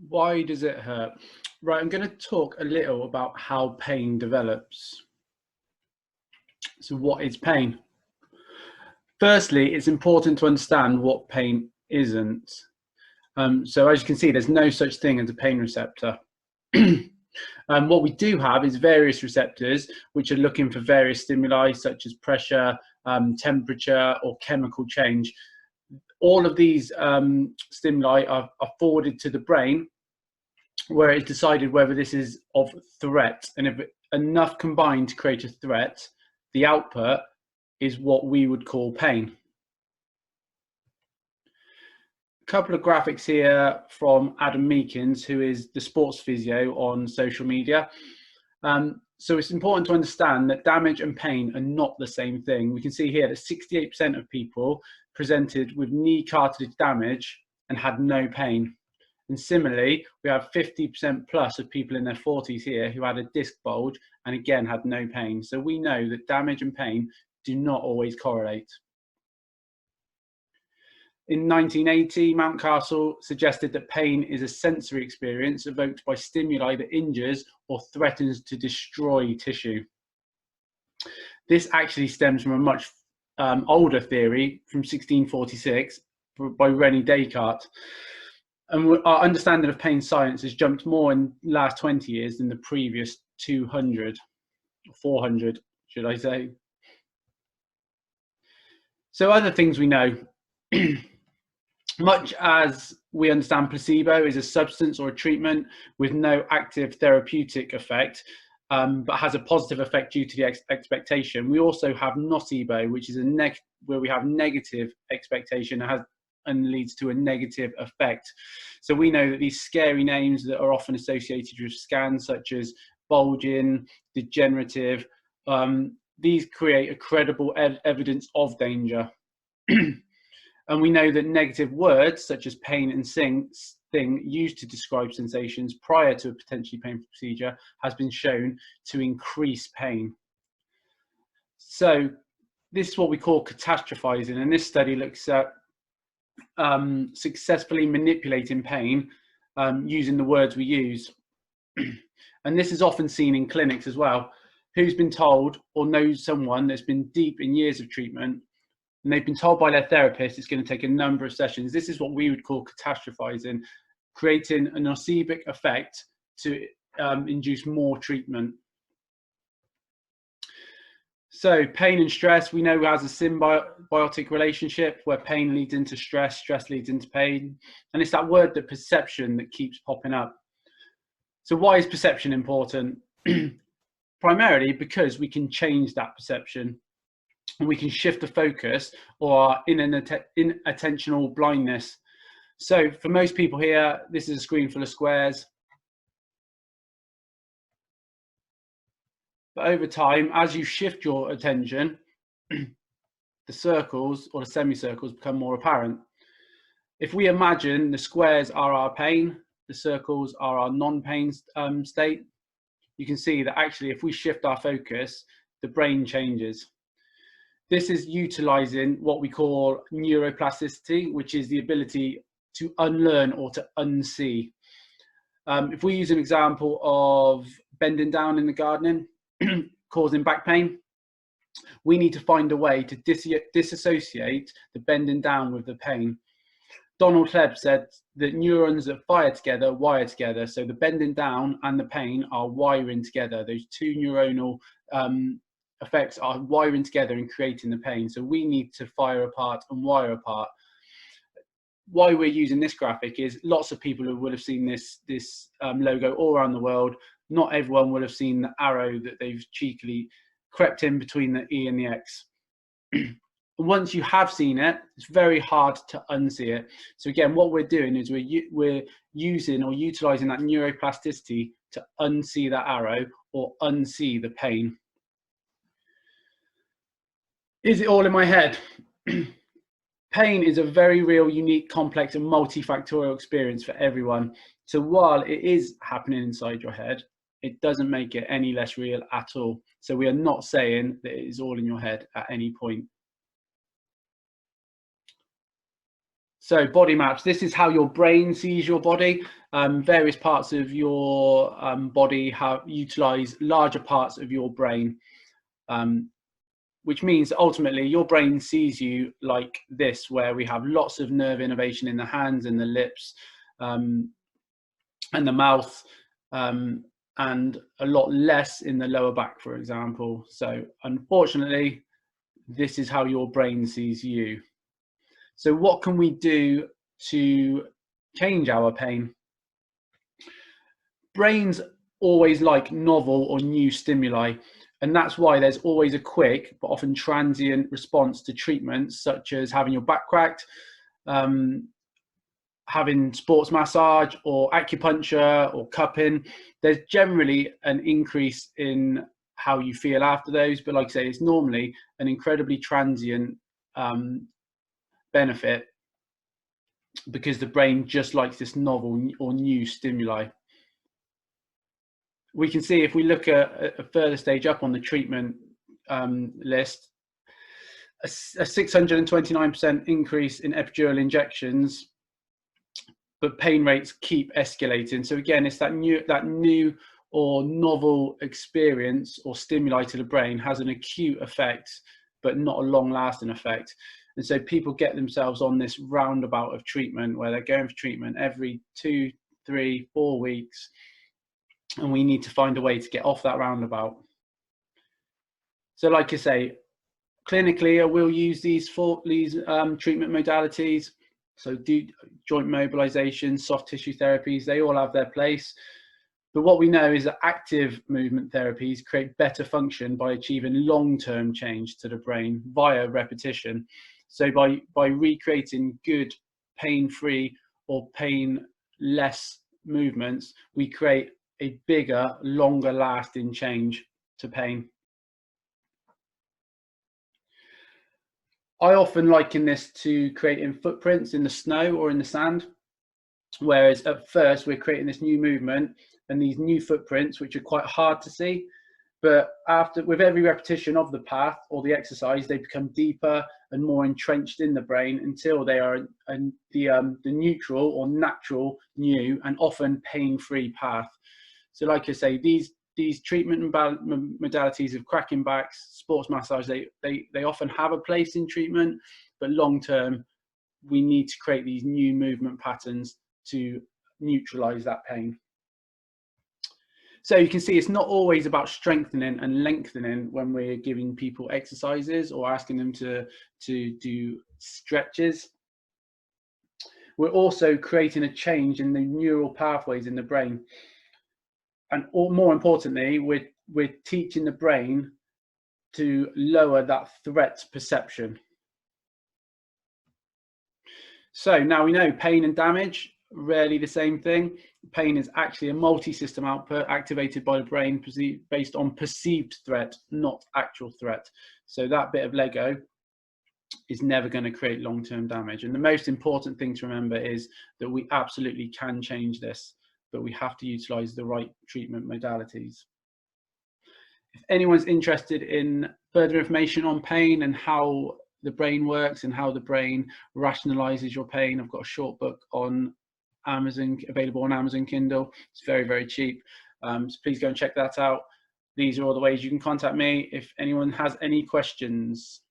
Why does it hurt? Right, I'm going to talk a little about how pain develops. So what is pain? Firstly, it's important to understand what pain isn't. So as you can see, there's no such thing as a pain receptor. What we do have is various receptors which are looking for various stimuli such as pressure, temperature, or chemical change. All of these stimuli are forwarded to the brain, where it's decided whether this is of threat, and if enough combine to create a threat, the output is what we would call pain. A couple of graphics here from Adam Meekins, who is the sports physio on social media. So it's important to understand that damage and pain are not the same thing. We can see here that 68% of people presented with knee cartilage damage and had no pain. And similarly, we have 50% plus of people in their 40s here who had a disc bulge and again had no pain. So we know that damage and pain do not always correlate. In 1980, Mountcastle suggested that pain is a sensory experience evoked by stimuli that injures or threatens to destroy tissue. This actually stems from a much older theory from 1646 by René Descartes. And our understanding of pain science has jumped more in the last 20 years than the previous 200, 400, should I say. So other things we know, much as we understand placebo is a substance or a treatment with no active therapeutic effect, but has a positive effect due to the expectation, we also have nocebo, which is where we have negative expectation and leads to a negative effect. So we know that these scary names that are often associated with scans, such as bulging, degenerative, these create a credible evidence of danger. And we know that negative words, such as pain and sting, used to describe sensations prior to a potentially painful procedure, has been shown to increase pain. So this is what we call catastrophizing, and this study looks at successfully manipulating pain using the words we use. And this is often seen in clinics as well. Who's been told or knows someone that's been deep in years of treatment, and they've been told by their therapist it's going to take a number of sessions. This is what we would call catastrophizing, creating a nocivic effect to induce more treatment. So pain and stress, we know has a symbiotic relationship where pain leads into stress, stress leads into pain. And it's that word, the perception, that keeps popping up. So why is perception important? Primarily because we can change that perception and we can shift the focus or inattentional blindness. So for most people here, this is a screen full of squares. But over time, as you shift your attention, the circles or the semicircles become more apparent. If we imagine the squares are our pain, the circles are our non-pain state, you can see that actually if we shift our focus, the brain changes. This is utilizing what we call neuroplasticity, which is the ability to unlearn or to unsee. If we use an example of bending down in the gardening, causing back pain, we need to find a way to disassociate the bending down with the pain. Donald Hebb said that neurons that fire together wire together. So the bending down and the pain are wiring together. Those two neuronal effects are wiring together and creating the pain. So we need to fire apart and wire apart. Why we're using this graphic is lots of people will have seen this logo all around the world. Not everyone will have seen the arrow that they've cheekily crept in between the E and the X. Once you have seen it, it's very hard to unsee it. So again, what we're doing is we're using or utilizing that neuroplasticity to unsee that arrow or unsee the pain. Is it all in my head? Pain is a very real, unique, complex and multifactorial experience for everyone. So while it is happening inside your head, it doesn't make it any less real at all. So we are not saying that it is all in your head at any point. So body maps, this is how your brain sees your body. Various parts of your body utilize larger parts of your brain, which means that ultimately your brain sees you like this, where we have lots of nerve innervation in the hands and the lips and the mouth, and a lot less in the lower back, for example. So unfortunately, this is how your brain sees you. So what can we do to change our pain? Brains always like novel or new stimuli, and that's why there's always a quick but often transient response to treatments such as having your back cracked, having sports massage or acupuncture or cupping. There's generally an increase in how you feel after those, but like I say, it's normally an incredibly transient benefit, because the brain just likes this novel or new stimuli. We can see, if we look at a further stage up on the treatment list, a 629% increase in epidural injections, but pain rates keep escalating. So again, it's that new or novel experience or stimuli to the brain has an acute effect, but not a long-lasting effect. And so people get themselves on this roundabout of treatment where they're going for treatment every 2, 3, 4 weeks, and we need to find a way to get off that roundabout. So like I say, clinically, I will use these treatment modalities. So do joint mobilization, soft tissue therapies, they all have their place. But what we know is that active movement therapies create better function by achieving long-term change to the brain via repetition. So by recreating good, pain-free or pain-less movements, we create a bigger, longer lasting change to pain. I often liken this to creating footprints in the snow or in the sand, whereas at first we're creating this new movement and these new footprints, which are quite hard to see, but with every repetition of the path or the exercise, they become deeper and more entrenched in the brain until they are the neutral or natural, new and often pain-free path. So like I say, these treatment modalities of cracking backs, sports massage, they often have a place in treatment, but long term, we need to create these new movement patterns to neutralize that pain. So you can see it's not always about strengthening and lengthening when we're giving people exercises or asking them to do stretches. We're also creating a change in the neural pathways in the brain. And more importantly, we're teaching the brain to lower that threat perception. So now we know pain and damage, rarely the same thing. Pain is actually a multi-system output activated by the brain based on perceived threat, not actual threat. So that bit of Lego is never going to create long-term damage. And the most important thing to remember is that we absolutely can change this, but we have to utilize the right treatment modalities. If anyone's interested in further information on pain and how the brain works and how the brain rationalizes your pain, I've got a short book on Amazon, available on Amazon Kindle. It's very, very cheap. So please go and check that out. These are all the ways you can contact me if anyone has any questions.